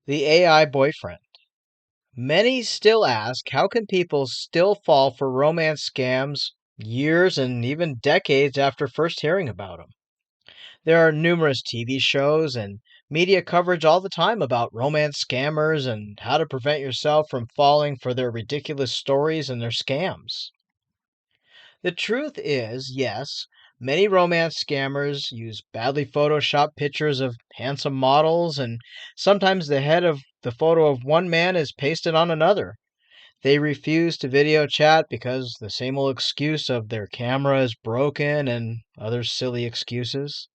The AI boyfriend. Many still ask, how can people still fall for romance scams years and even decades after first hearing about them? There are numerous TV shows and media coverage all the time about romance scammers and how to prevent yourself from falling for their ridiculous stories and their scams. The truth is, yes, many romance scammers use badly photoshopped pictures of handsome models, and sometimes the head of the photo of one man is pasted on another. They refuse to video chat because the same old excuse of their camera is broken and other silly excuses.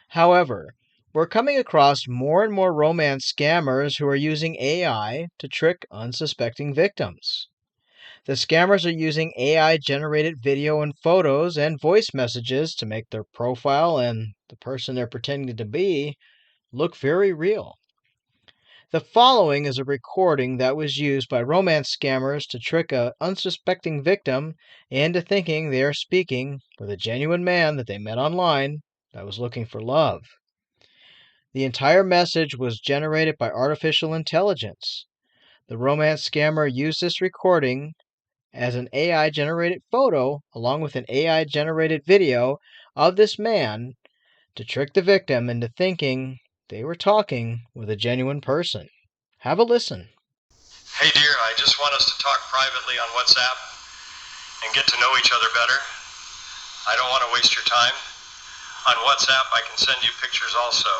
However, we're coming across more and more romance scammers who are using AI to trick unsuspecting victims. The scammers are using AI generated video and photos and voice messages to make their profile and the person they're pretending to be look very real. The following is a recording that was used by romance scammers to trick a unsuspecting victim into thinking they are speaking with a genuine man that they met online that was looking for love. The entire message was generated by artificial intelligence. The romance scammer used this recording as an AI generated photo along with an AI generated video of this man to trick the victim into thinking they were talking with a genuine person. Have a listen. Hey dear, I just want us to talk privately on WhatsApp and get to know each other better. I don't want to waste your time. On WhatsApp, I can send you pictures also.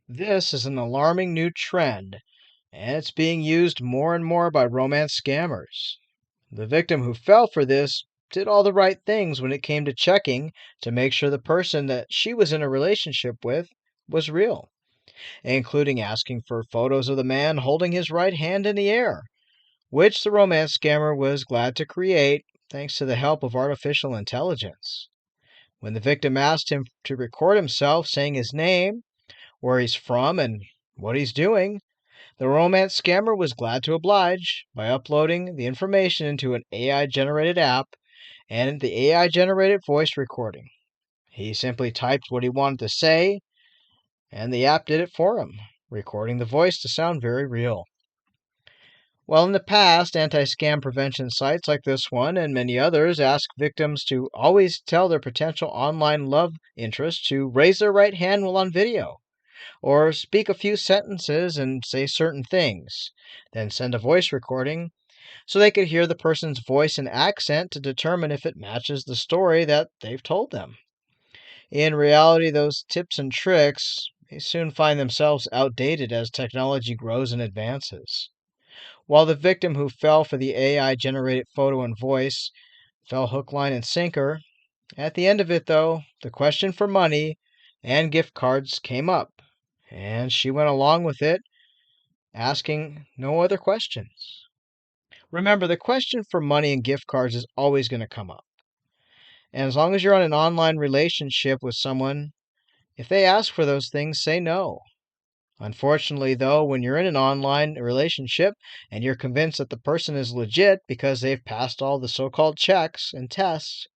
This is an alarming new trend, and it's being used more and more by romance scammers. The victim who fell for this did all the right things when it came to checking to make sure the person that she was in a relationship with was real, including asking for photos of the man holding his right hand in the air, which the romance scammer was glad to create thanks to the help of artificial intelligence. When the victim asked him to record himself saying his name, where he's from, and what he's doing, the romance scammer was glad to oblige by uploading the information into an AI generated app and the AI generated voice recording. He simply typed what he wanted to say, and the app did it for him, recording the voice to sound very real. Well, in the past, anti scam prevention sites like this one and many others ask victims to always tell their potential online love interest to raise their right hand while on video, or speak a few sentences and say certain things, then send a voice recording so they could hear the person's voice and accent to determine if it matches the story that they've told them. In reality, those tips and tricks may soon find themselves outdated as technology grows and advances. While the victim who fell for the AI generated photo and voice fell hook, line, and sinker, at the end of it, though, the question for money and gift cards came up, and she went along with it, asking no other questions. Remember, the question for money and gift cards is always going to come up. And as long as you're on an online relationship with someone, if they ask for those things, say no. Unfortunately, though, when you're in an online relationship and you're convinced that the person is legit because they've passed all the so called checks and tests,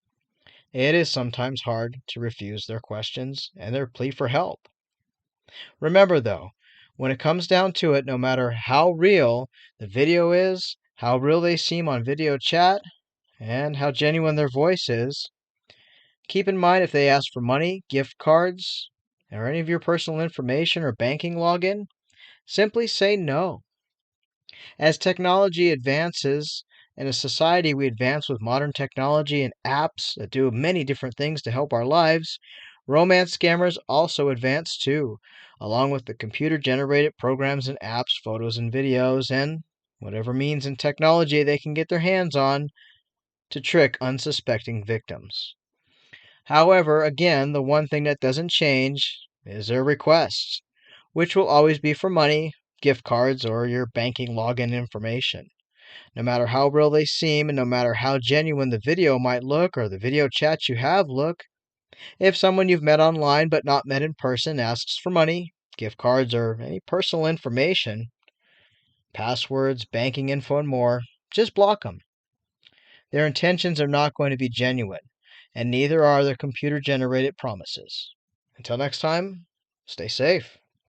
it is sometimes hard to refuse their questions and their plea for help. Remember, though, when it comes down to it, no matter how real the video is, how real they seem on video chat, and how genuine their voice is, keep in mind if they ask for money, gift cards, or any of your personal information or banking login, simply say no. As technology advances, in a society we advance with modern technology and apps that do many different things to help our lives, romance scammers also advance too, along with the computer generated programs and apps, photos and videos, and whatever means and technology they can get their hands on to trick unsuspecting victims. However, again, the one thing that doesn't change is their requests, which will always be for money, gift cards, or your banking login information. No matter how real they seem and no matter how genuine the video might look or the video chats you have look, if someone you've met online but not met in person asks for money, gift cards, or any personal information, passwords, banking info, and more, just block them. Their intentions are not going to be genuine, and neither are their computer generated promises. Until next time, stay safe.